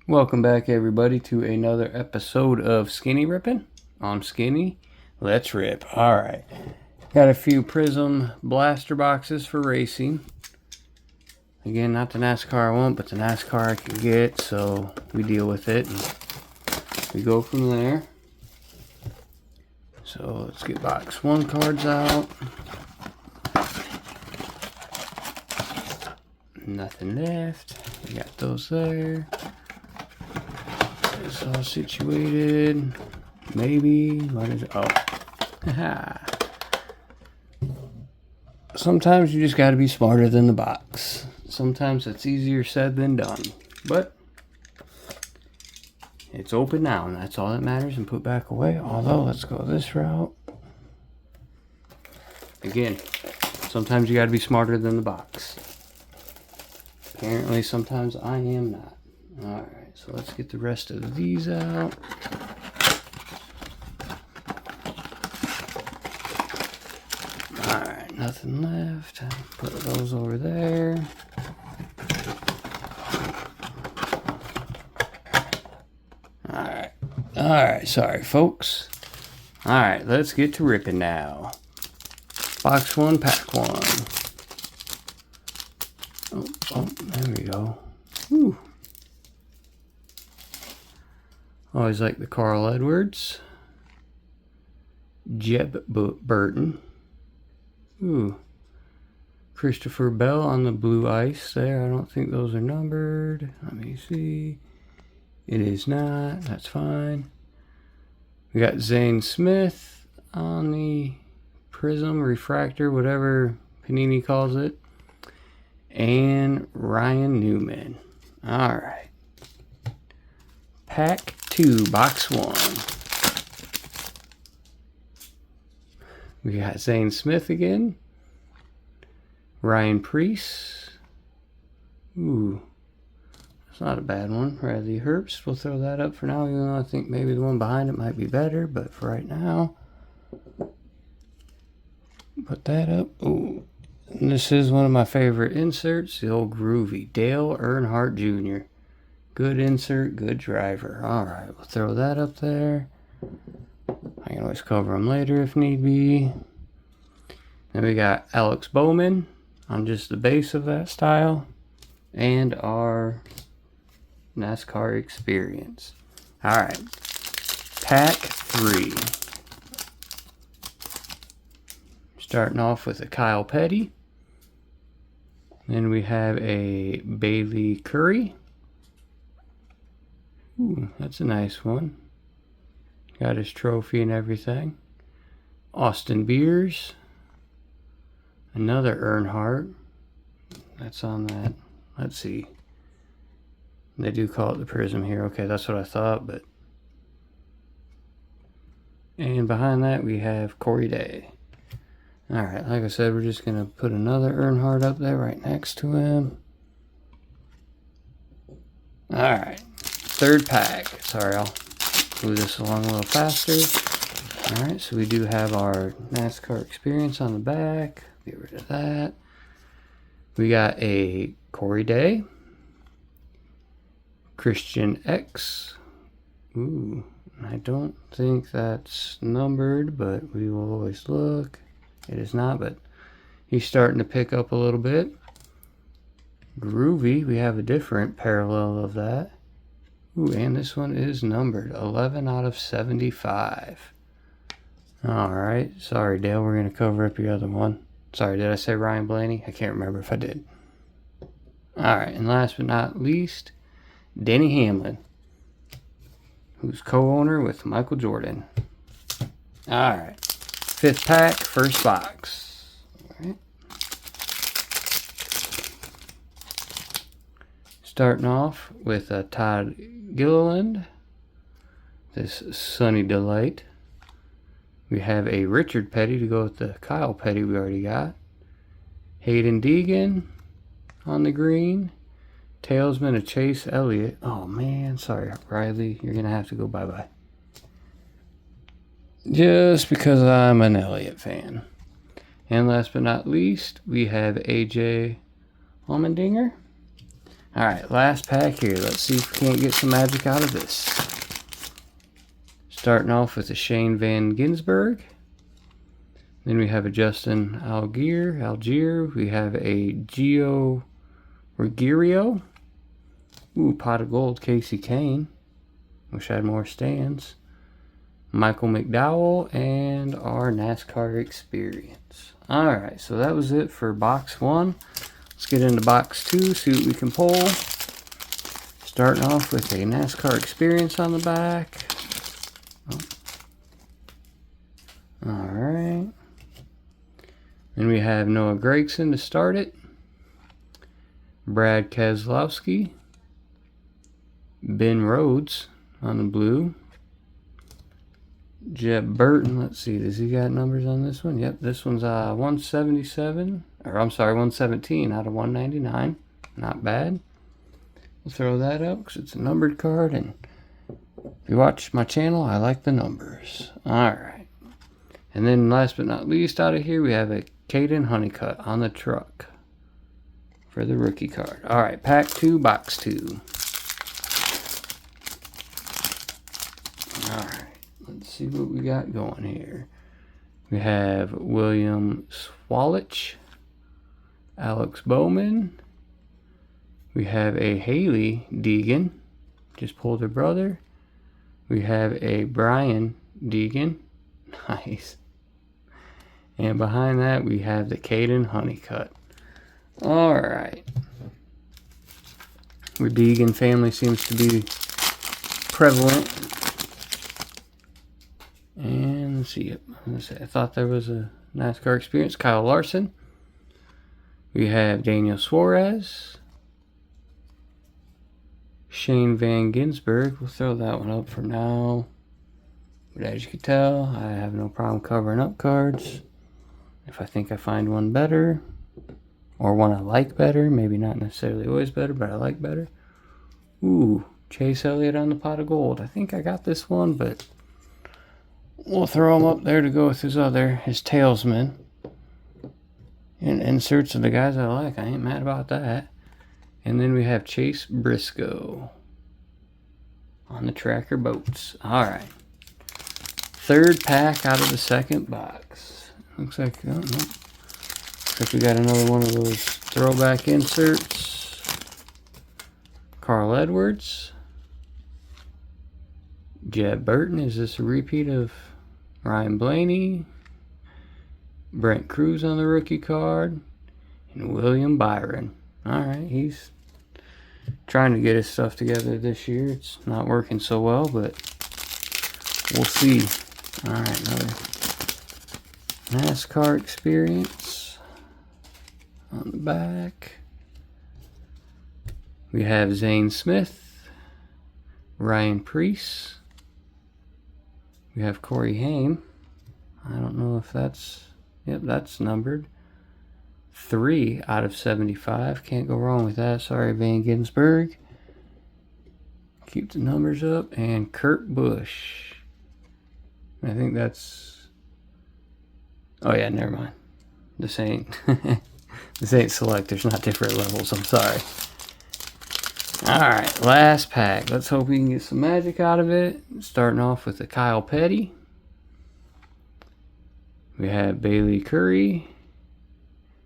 Welcome back, everybody, to another episode of Skinny Rippin'. I'm Skinny. Let's rip. Alright. Got a few Prizm Blaster boxes for racing. Again, not the NASCAR I want, but the NASCAR I can get, so we deal with it. And we go from there. So let's get box 1 cards out. Nothing left. We got those there. It's all situated. Maybe. What is it? Oh. Haha. Sometimes you just got to be smarter than the box. Sometimes it's easier said than done. But it's open now, and that's all that matters, and put back away. Although, let's go this route. Again, sometimes you got to be smarter than the box. Apparently, sometimes I am not. Alright, so let's get the rest of these out. Alright, nothing left. Put those over there. Alright, sorry folks. Alright, let's get to ripping now. Box 1, pack 1. Oh, there we go. Whew. Always like the Carl Edwards. Jeb Burton. Ooh. Christopher Bell on the blue ice there. I don't think those are numbered. Let me see. It is not. That's fine. We got Zane Smith on the Prizm Refractor, whatever Panini calls it. And Ryan Newman. Alright. Pack 2, box 1. We got Zane Smith again. Ryan Preece. Ooh. That's not a bad one. Bradley Herbst. We'll throw that up for now, even though I think maybe the one behind it might be better. But for right now, put that up. Ooh. And this is one of my favorite inserts, the old groovy Dale Earnhardt Jr. Good insert, good driver. Alright, we'll throw that up there. I can always cover them later if need be. Then we got Alex Bowman on just the base of that style. And our NASCAR experience. Alright, pack 3. Starting off with a Kyle Petty. Then we have a Bailey Curry. Ooh, that's a nice one. Got his trophy and everything. Austin Beers. Another Earnhardt. That's on that. Let's see. They do call it the Prizm here. Okay, that's what I thought, but. And behind that we have Corey Day. Alright, like I said, we're just going to put another Earnhardt up there right next to him. Alright, 3rd pack. Sorry, I'll move this along a little faster. Alright, so we do have our NASCAR experience on the back. Get rid of that. We got a Corey Day. Christian X. Ooh, I don't think that's numbered, but we will always look. It is not, but he's starting to pick up a little bit. Groovy, we have a different parallel of that. Ooh, and this one is numbered 11 out of 75. Alright, sorry Dale, we're going to cover up your other one. Sorry, did I say Ryan Blaney? I can't remember if I did. Alright, and last but not least, Denny Hamlin, who's co-owner with Michael Jordan. Alright. 5th pack, 1st box. Alright. Starting off with a Todd Gilliland. This Sunny Delight. We have a Richard Petty to go with the Kyle Petty we already got. Hayden Deegan on the green. Talesman of Chase Elliott. Oh man, sorry Riley, you're going to have to go bye-bye. Just because I'm an Elliott fan. And last but not least, we have AJ Allmendinger. Alright, last pack here. Let's see if we can't get some magic out of this. Starting off with a Shane Van Gisbergen. Then we have a Justin Algier. We have a Gio Ruggiero. Ooh, pot of gold, Casey Kane. Wish I had more stands. Michael McDowell, and our NASCAR experience. Alright, so that was it for box 1. Let's get into box 2, see what we can pull. Starting off with a NASCAR experience on the back. Alright. Then we have Noah Gragson to start it. Brad Keselowski. Ben Rhodes on the blue. Jeb Burton, let's see, does he got numbers on this one? Yep, this one's 177, or I'm sorry, 117 out of 199. Not bad. We'll throw that up because it's a numbered card, and if you watch my channel, I like the numbers. Alright. And then last but not least out of here, we have a Caden Honeycutt on the truck for the rookie card. Alright, pack 2, box 2. Alright. Let's see what we got going here. We have William Swalich, Alex Bowman. We have a Haley Deegan, just pulled her brother. We have a Brian Deegan, nice. And behind that we have the Caden Honeycutt. Alright. The Deegan family seems to be prevalent. And let's see, I thought there was a NASCAR experience. Kyle Larson. We have Daniel Suarez. Shane Van Gisbergen. We'll throw that one up for now. But as you can tell, I have no problem covering up cards. If I think I find one better, or one I like better, maybe not necessarily always better, but I like better. Ooh, Chase Elliott on the pot of gold. I think I got this one, but we'll throw him up there to go with his talesman. And inserts of the guys I like. I ain't mad about that. And then we have Chase Briscoe on the Tracker Boats. Alright. Third pack out of the second box. Looks like, oh, no. Looks like we got another one of those throwback inserts. Carl Edwards. Jeb Burton. Is this a repeat of Ryan Blaney? Brent Cruz on the rookie card. And William Byron. Alright, he's trying to get his stuff together this year. It's not working so well, but we'll see. Alright, another NASCAR experience on the back. We have Zane Smith, Ryan Preece. We have Corey Haim. I don't know if that's, yep, that's numbered. 3 out of 75. Can't go wrong with that. Sorry, Van Gisbergen. Keep the numbers up. And Kurt Busch. I think that's... Oh yeah, never mind. This ain't... this ain't select. There's not different levels. I'm sorry. Alright, last pack. Let's hope we can get some magic out of it. Starting off with a Kyle Petty. We have Bailey Curry.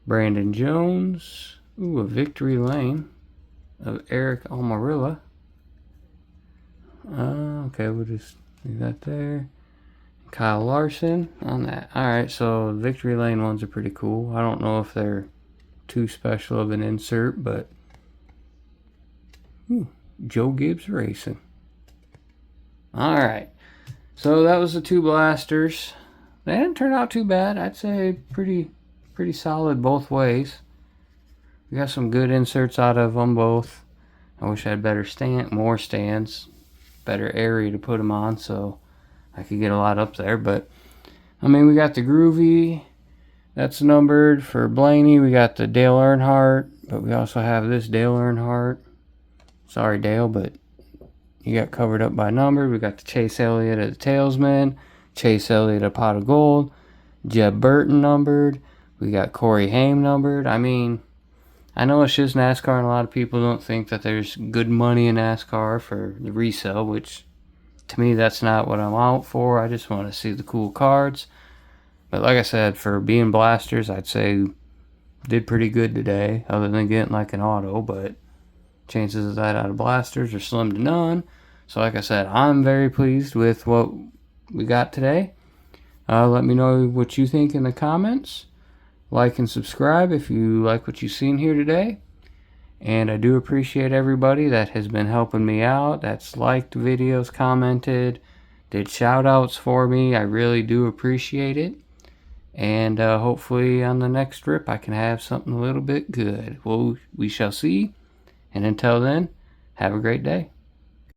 Brandon Jones. Ooh, a Victory Lane of Eric Almirola. Okay, we'll just leave that there. Kyle Larson on that. Alright, so Victory Lane ones are pretty cool. I don't know if they're too special of an insert, but Joe Gibbs Racing. Alright, so that was the 2 blasters. They didn't turn out too bad. I'd say pretty solid both ways. We got some good inserts out of them both. I wish I had more stands, better area to put them on so I could get a lot up there. But I mean, we got the Groovy, that's numbered for Blaney. We got the Dale Earnhardt, but we also have this Dale Earnhardt. Sorry, Dale, but you got covered up by number. We got the Chase Elliott as a talesman, Chase Elliott a pot of gold, Jeb Burton numbered. We got Corey Haim numbered. I mean, I know it's just NASCAR, and a lot of people don't think that there's good money in NASCAR for the resale, which to me, that's not what I'm out for. I just want to see the cool cards. But like I said, for being blasters, I'd say did pretty good today, other than getting like an auto, but chances of that out of blasters are slim to none. So like I said, I'm very pleased with what we got today. Let me know what you think in the comments. Like and subscribe if you like what you've seen here today. And I do appreciate everybody that has been helping me out, that's liked videos, commented, did shout outs for me. I really do appreciate it. And hopefully on the next trip I can have something a little bit good. Well, we shall see. And until then, have a great day.